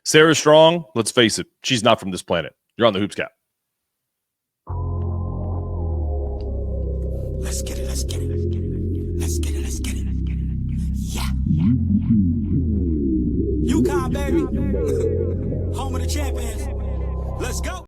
Sarah Strong, let's face it, she's not from this planet. You're on the Hoopscat. Let's get it, let's get it. Let's get it, let's get it. Yeah. UConn, baby. Home of the champions. Let's go.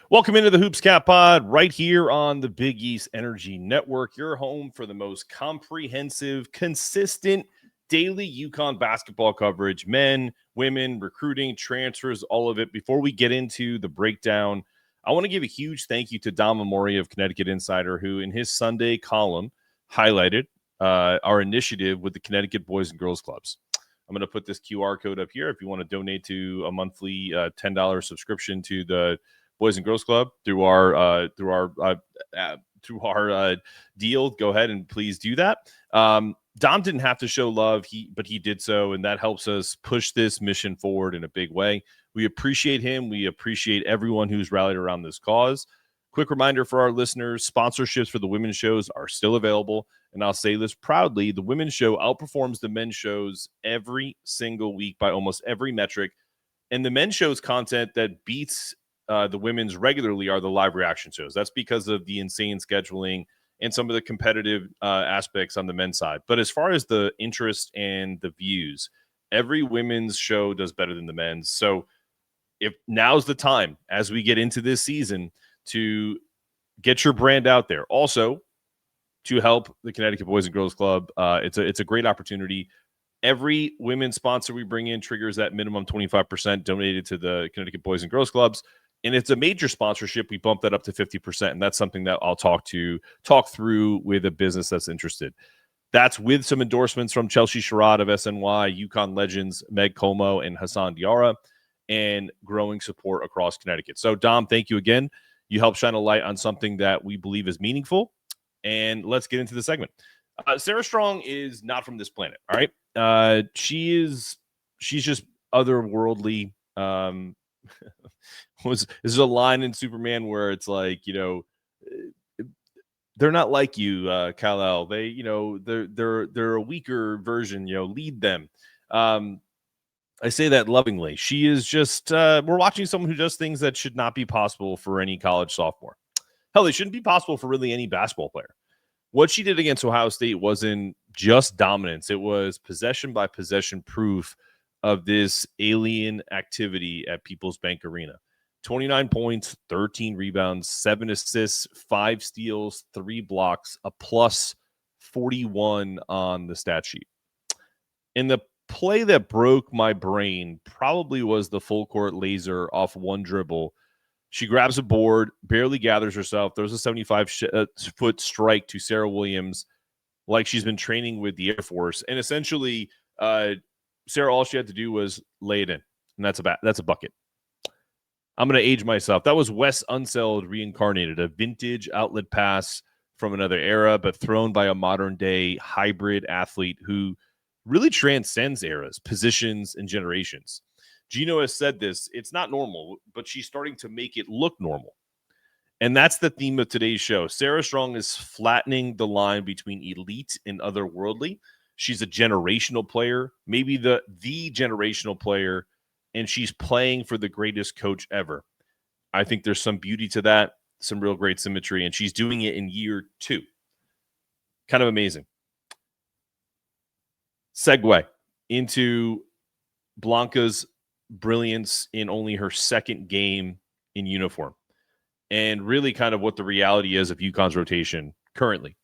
Welcome into the Hoopscat Pod right here on the Big East Energy Network, your home for the most comprehensive, consistent, daily UConn basketball coverage, men, women, recruiting, transfers, all of it. Before we get into the breakdown, I want to give a huge thank you to Dom Amori of Connecticut Insider, who in his Sunday column highlighted our initiative with the Connecticut Boys and Girls Clubs. I'm going to put this QR code up here if you want to donate to a monthly $10 subscription to the Boys and Girls Club through our deal. Go ahead and please do that. Dom didn't have to show love, but he did so, and that helps us push this mission forward in a big way. We appreciate him. We appreciate everyone who's rallied around this cause. Quick reminder for our listeners, sponsorships for the women's shows are still available, and I'll say this proudly, the women's show outperforms the men's shows every single week by almost every metric, and the men's show's content that beats the women's regularly are the live reaction shows. That's because of the insane scheduling and some of the competitive aspects on the men's side. But as far as the interest and the views, every women's show does better than the men's. So if now's the time as we get into this season to get your brand out there. Also, to help the Connecticut Boys and Girls Club, it's a great opportunity. Every women's sponsor we bring in triggers that minimum 25% donated to the Connecticut Boys and Girls Clubs. And it's a major sponsorship. We bump that up to 50%. And that's something that I'll talk through with a business that's interested. That's with some endorsements from Chelsea Sherrod of SNY, UConn legends Meg Como and Hassan Diarra, and growing support across Connecticut. So, Dom, thank you again. You help shine a light on something that we believe is meaningful. And let's get into the segment. Sarah Strong is not from this planet, all right? She's just otherworldly. There's a line in Superman where it's like, they're not like you, Kal-El. They're a weaker version. Lead them. I say that lovingly. She is just we're watching someone who does things that should not be possible for any college sophomore. Hell, they shouldn't be possible for really any basketball player. What she did against Ohio State wasn't just dominance. It was possession by possession proof of this alien activity at People's Bank Arena. 29 points, 13 rebounds, 7 assists, 5 steals, 3 blocks, a plus 41 on the stat sheet. And the play that broke my brain probably was the full court laser off one dribble. She grabs a board, barely gathers herself, throws a 75-foot strike to Sarah Williams like she's been training with the Air Force. And essentially, Sarah, all she had to do was lay it in. And that's a bucket. I'm going to age myself. That was Wes Unseld reincarnated, a vintage outlet pass from another era, but thrown by a modern-day hybrid athlete who really transcends eras, positions, and generations. Geno has said this, it's not normal, but she's starting to make it look normal. And that's the theme of today's show. Sarah Strong is flattening the line between elite and otherworldly. She's a generational player, maybe the generational player, and she's playing for the greatest coach ever. I think there's some beauty to that, some real great symmetry, and she's doing it in year 2. Kind of amazing. Segue into Blanca's brilliance in only her second game in uniform, and really kind of what the reality is of UConn's rotation currently.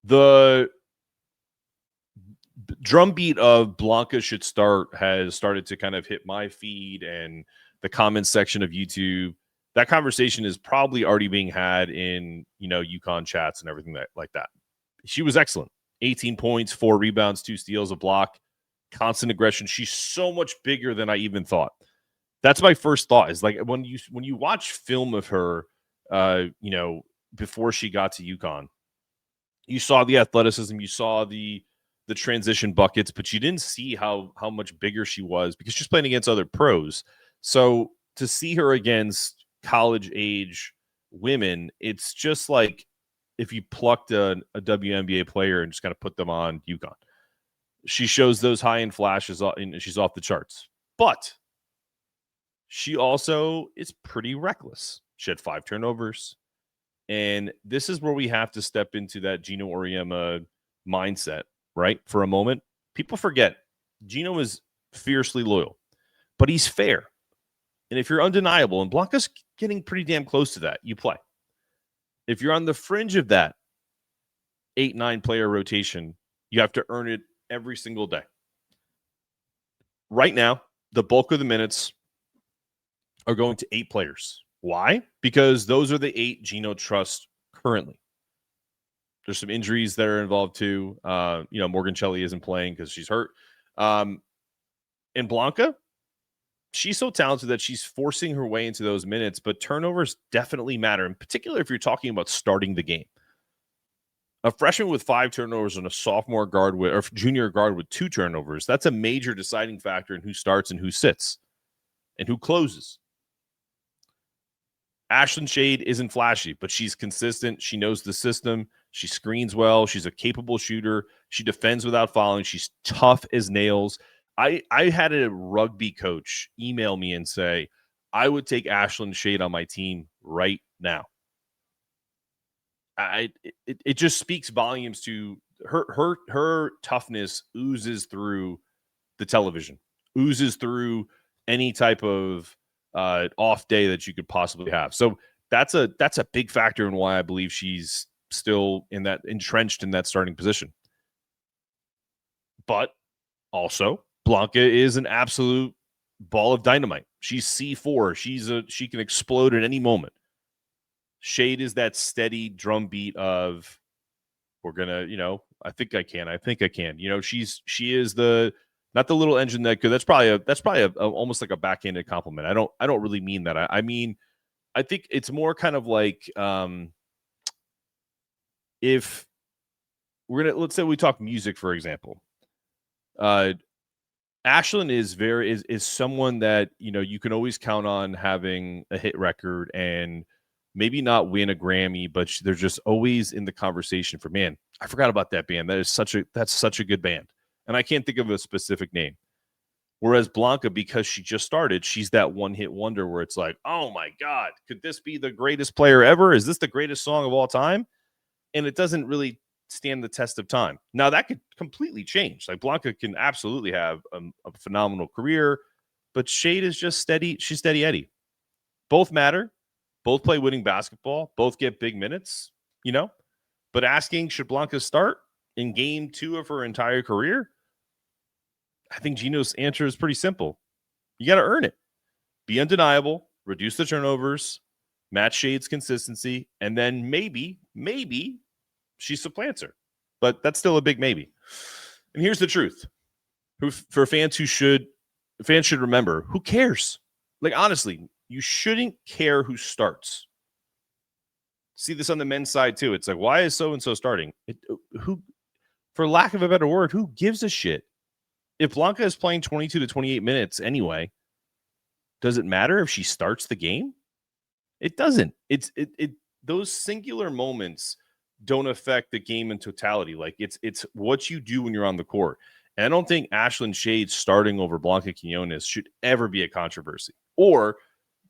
The drumbeat of Blanca should start has started to kind of hit my feed and the comments section of YouTube. That conversation is probably already being had in, UConn chats and everything like that. She was excellent. 18 points, 4 rebounds, 2 steals, a block, constant aggression. She's so much bigger than I even thought. That's my first thought is like when you watch film of her, before she got to UConn, you saw the athleticism, you saw the transition buckets, but you didn't see how much bigger she was because she's playing against other pros. So to see her against college age women, it's just like if you plucked a WNBA player and just kind of put them on UConn. she shows those high-end flashes and she's off the charts. But she also is pretty reckless. She had 5 turnovers. And this is where we have to step into that Geno Auriemma mindset, right? For a moment. People forget Geno is fiercely loyal, but he's fair. And if you're undeniable, and Blanca's getting pretty damn close to that, you play. If you're on the fringe of that 8-9 player rotation, you have to earn it every single day. Right now, the bulk of the minutes are going to 8 players. Why? Because those are the 8 Geno trusts currently. There's some injuries that are involved too. Morgan Shelley isn't playing because she's hurt. And Blanca, she's so talented that she's forcing her way into those minutes, but turnovers definitely matter, in particular if you're talking about starting the game. A freshman with 5 turnovers and a sophomore guard or junior guard with 2 turnovers, that's a major deciding factor in who starts and who sits and who closes. Ashlynn Shade isn't flashy, but she's consistent. She knows the system. She screens well. She's a capable shooter. She defends without fouling. She's tough as nails. I had a rugby coach email me and say, I would take Ashlynn Shade on my team right now. It just speaks volumes to her toughness oozes through the television, oozes through any type of off day that you could possibly have. So that's a big factor in why I believe she's still entrenched in that starting position. But also, Blanca is an absolute ball of dynamite. She's C4. She can explode at any moment. Shade is that steady drumbeat of we're gonna, I think I can. She is not the little engine that could. That's probably a almost like a backhanded compliment. I don't really mean that. I mean, I think it's more kind of like if let's say we talk music, for example. Ashlynn is someone that you can always count on having a hit record and maybe not win a Grammy, but they're just always in the conversation for, man, I forgot about that band. That's such a good band. And I can't think of a specific name. Whereas Blanca, because she just started, she's that one-hit wonder where it's like, oh my God, could this be the greatest player ever? Is this the greatest song of all time? And it doesn't really stand the test of time. Now, that could completely change. Like, Blanca can absolutely have a phenomenal career, but Shade is just steady. She's steady Eddie. Both matter. Both play winning basketball. Both get big minutes, But asking, should Blanca start in game 2 of her entire career? I think Geno's answer is pretty simple. You got to earn it. Be undeniable. Reduce the turnovers. Match Shade's consistency. And then maybe she supplants her. But that's still a big maybe. And here's the truth. For fans should remember, who cares? Like, honestly, you shouldn't care who starts. See this on the men's side too. It's like, why is so-and-so starting? Who, for lack of a better word, who gives a shit? If Blanca is playing 22 to 28 minutes anyway, does it matter if she starts the game? It doesn't. Those singular moments don't affect the game in totality. Like, it's what you do when you're on the court. And I don't think Ashlynn Shade starting over Blanca Quiñónez should ever be a controversy, or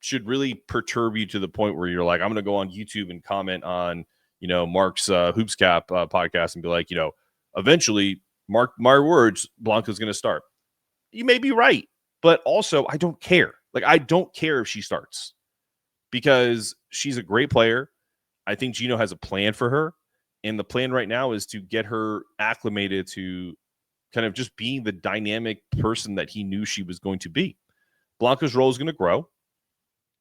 should really perturb you to the point where you're like, I'm going to go on YouTube and comment on, Mark's Hoopscat podcast and be like, eventually, mark my words, Blanca's going to start. You may be right, but also I don't care. Like, I don't care if she starts because she's a great player. I think Geno has a plan for her, and the plan right now is to get her acclimated to kind of just being the dynamic person that he knew she was going to be. Blanca's role is going to grow.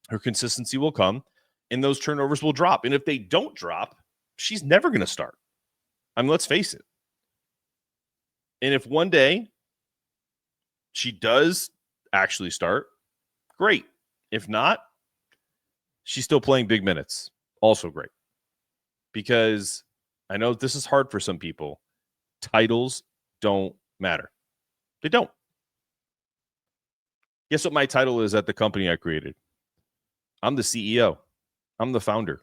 Her consistency will come, and those turnovers will drop. And if they don't drop, she's never going to start. I mean, let's face it. And if one day she does actually start, great. If not, she's still playing big minutes. Also great. Because I know this is hard for some people. Titles don't matter. They don't. Guess what my title is at the company I created? I'm the CEO. I'm the founder.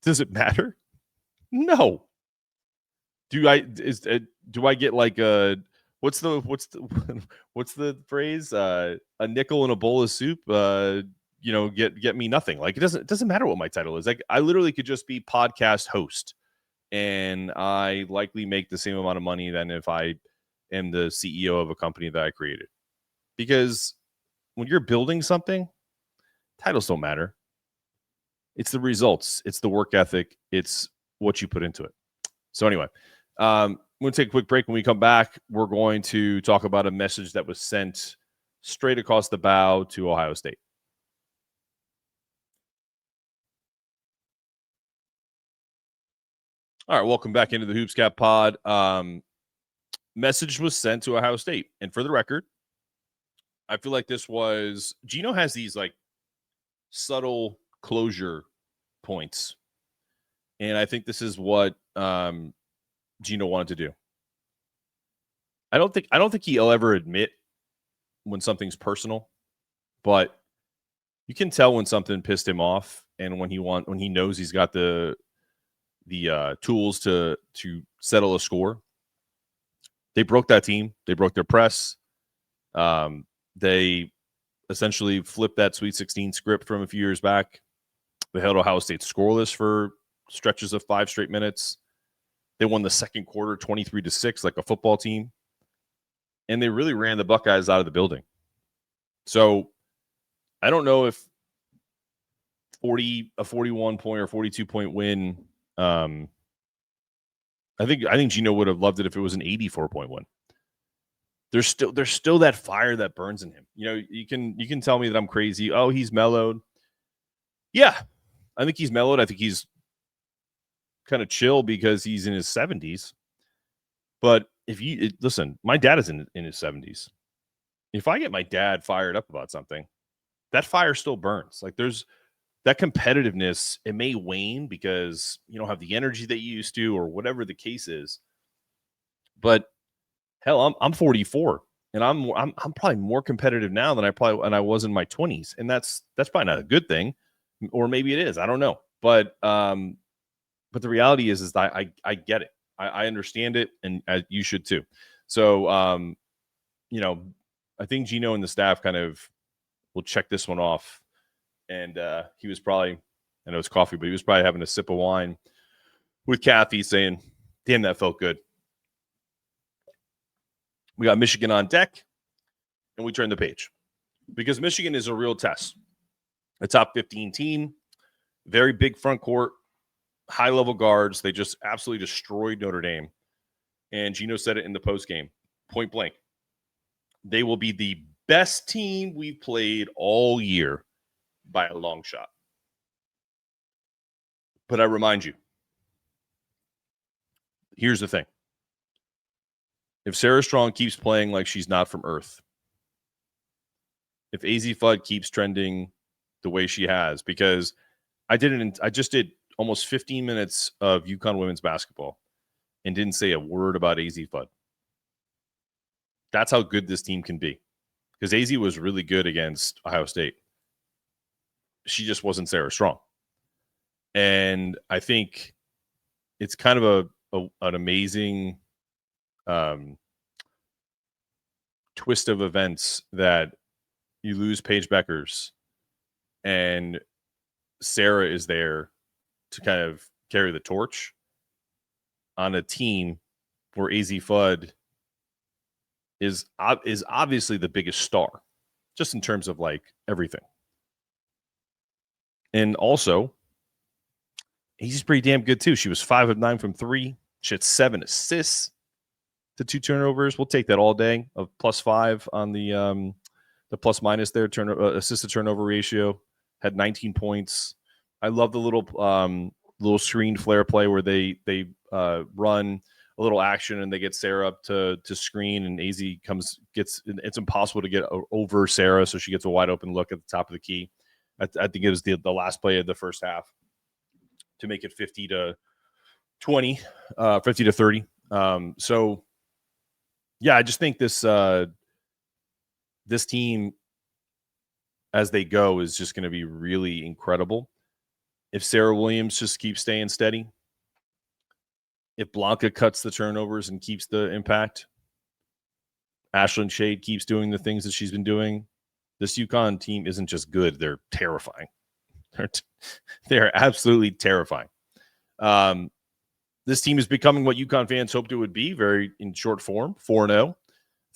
Does it matter? No. Do I get like a what's the what's the phrase? A nickel in a bowl of soup. Get me nothing. Like it doesn't matter what my title is. Like I literally could just be podcast host, and I likely make the same amount of money than if I am the CEO of a company that I created. Because when you're building something, titles don't matter. It's the results. It's the work ethic. It's what you put into it. So anyway, we're going to take a quick break. When we come back, we're going to talk about a message that was sent straight across the bow to Ohio State. All right, welcome back into the Hoopscat Pod. Message was sent to Ohio State. And for the record, I feel like this was – Geno has these like subtle closure points. And I think this is what Geno wanted to do. I don't think he'll ever admit when something's personal, but you can tell when something pissed him off and when he knows he's got the tools to settle a score. They broke that team. They broke their press. They essentially flipped that Sweet 16 script from a few years back. They held Ohio State scoreless for stretches of 5 straight minutes. They won the second quarter 23-6 like a football team. And they really ran the Buckeyes out of the building. So I don't know if a 41-point or 42-point win. I think Geno would have loved it if it was an 84-point win. There's still that fire that burns in him. You know, you can tell me that I'm crazy. Oh, he's mellowed. Yeah, I think he's mellowed. I think he's kind of chill because he's in his 70s. But listen, my dad is in his 70s. If I get my dad fired up about something, that fire still burns. Like there's that competitiveness. It may wane because you don't have the energy that you used to, or whatever the case is. But hell, I'm 44, and I'm probably more competitive now than I was in my 20s, and that's probably not a good thing, or maybe it is. I don't know, but the reality is that I get it. I understand it, and you should too. So, I think Geno and the staff kind of will check this one off. And he was probably, I know it's coffee, but he was probably having a sip of wine with Kathy saying, damn, that felt good. We got Michigan on deck, and we turn the page. Because Michigan is a real test. A top 15 team, very big front court, high-level guards. They just absolutely destroyed Notre Dame. And Geno said it in the postgame, point blank. They will be the best team we've played all year by a long shot. But I remind you, here's the thing. If Sarah Strong keeps playing like she's not from Earth, if AZ Fudd keeps trending the way she has, because I just did almost 15 minutes of UConn women's basketball and didn't say a word about AZ Fudd. That's how good this team can be. Because AZ was really good against Ohio State. She just wasn't Sarah Strong. And I think it's kind of an amazing twist of events that you lose Paige Beckers and Sarah is there to kind of carry the torch on a team where AZ Fudd is obviously the biggest star, just in terms of like everything. And also, he's pretty damn good too. She was 5 of 9 from 3. She had 7 assists to 2 turnovers. We'll take that all day of +5 on the plus minus there. Assist to turnover ratio. Had 19 points. I love the little screen flare play where they run a little action and they get Sarah up to screen, and AZ gets. It's impossible to get over Sarah, so she gets a wide open look at the top of the key. I think it was the last play of the first half to make it 50-20, 50-30. So yeah, I just think this team as they go is just going to be really incredible. If Sarah Williams just keeps staying steady, if Blanca cuts the turnovers and keeps the impact, Ashlynn Shade keeps doing the things that she's been doing, this UConn team isn't just good, they're terrifying. They're absolutely terrifying. This team is becoming what UConn fans hoped it would be, very in short form, 4-0,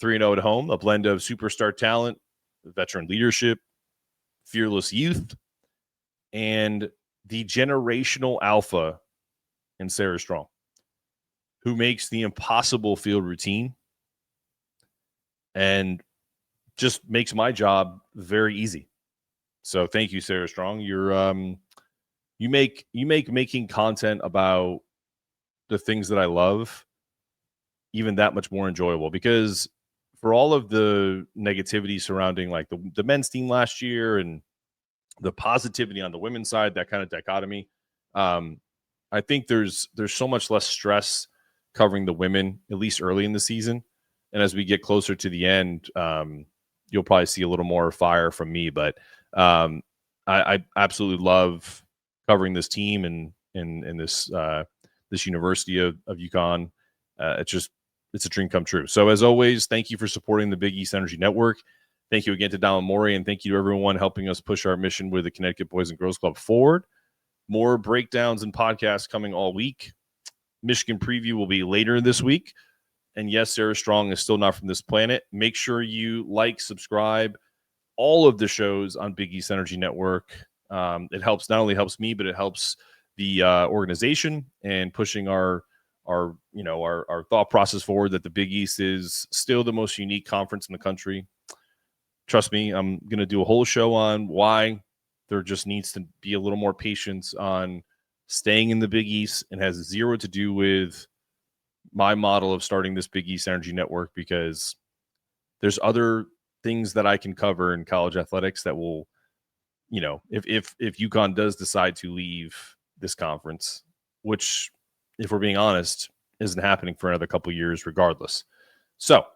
3-0 at home, a blend of superstar talent, veteran leadership, fearless youth, and the generational alpha in Sarah Strong, who makes the impossible field routine and just makes my job very easy. So thank you, Sarah Strong. You make making content about the things that I love even that much more enjoyable, because for all of the negativity surrounding like the men's team last year and the positivity on the women's side, that kind of dichotomy, I think there's so much less stress covering the women, at least early in the season. And as we get closer to the end, you'll probably see a little more fire from me. But I absolutely love covering this team and this University of UConn. It's a dream come true. So as always, thank you for supporting the Big East Energy Network. Thank you again to Donald Morey, and thank you to everyone helping us push our mission with the Connecticut Boys and Girls Club forward. More breakdowns and podcasts coming all week. Michigan preview will be later this week. And yes, Sarah Strong is still not from this planet. Make sure you like, subscribe, all of the shows on Big East Energy Network. It helps, not only helps me, but it helps the organization and pushing our thought process forward that the Big East is still the most unique conference in the country. Trust me, I'm going to do a whole show on why there just needs to be a little more patience on staying in the Big East, and has zero to do with my model of starting this Big East Energy Network, because there's other things that I can cover in college athletics that will, if UConn does decide to leave this conference, which, if we're being honest, isn't happening for another couple of years regardless. So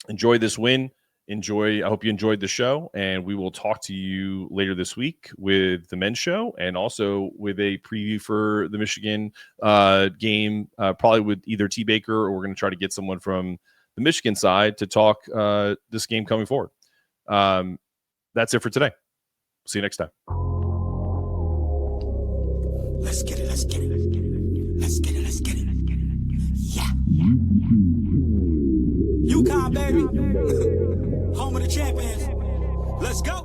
enjoy this win. I hope you enjoyed the show, and we will talk to you later this week with the men's show and also with a preview for the Michigan game, probably with either T. Baker, or we're going to try to get someone from the Michigan side to talk this game coming forward. That's it for today. See you next time. Let's get it. Let's get it. Let's get it. Let's get it. Yeah. UConn, baby. Home of the champions. Let's go.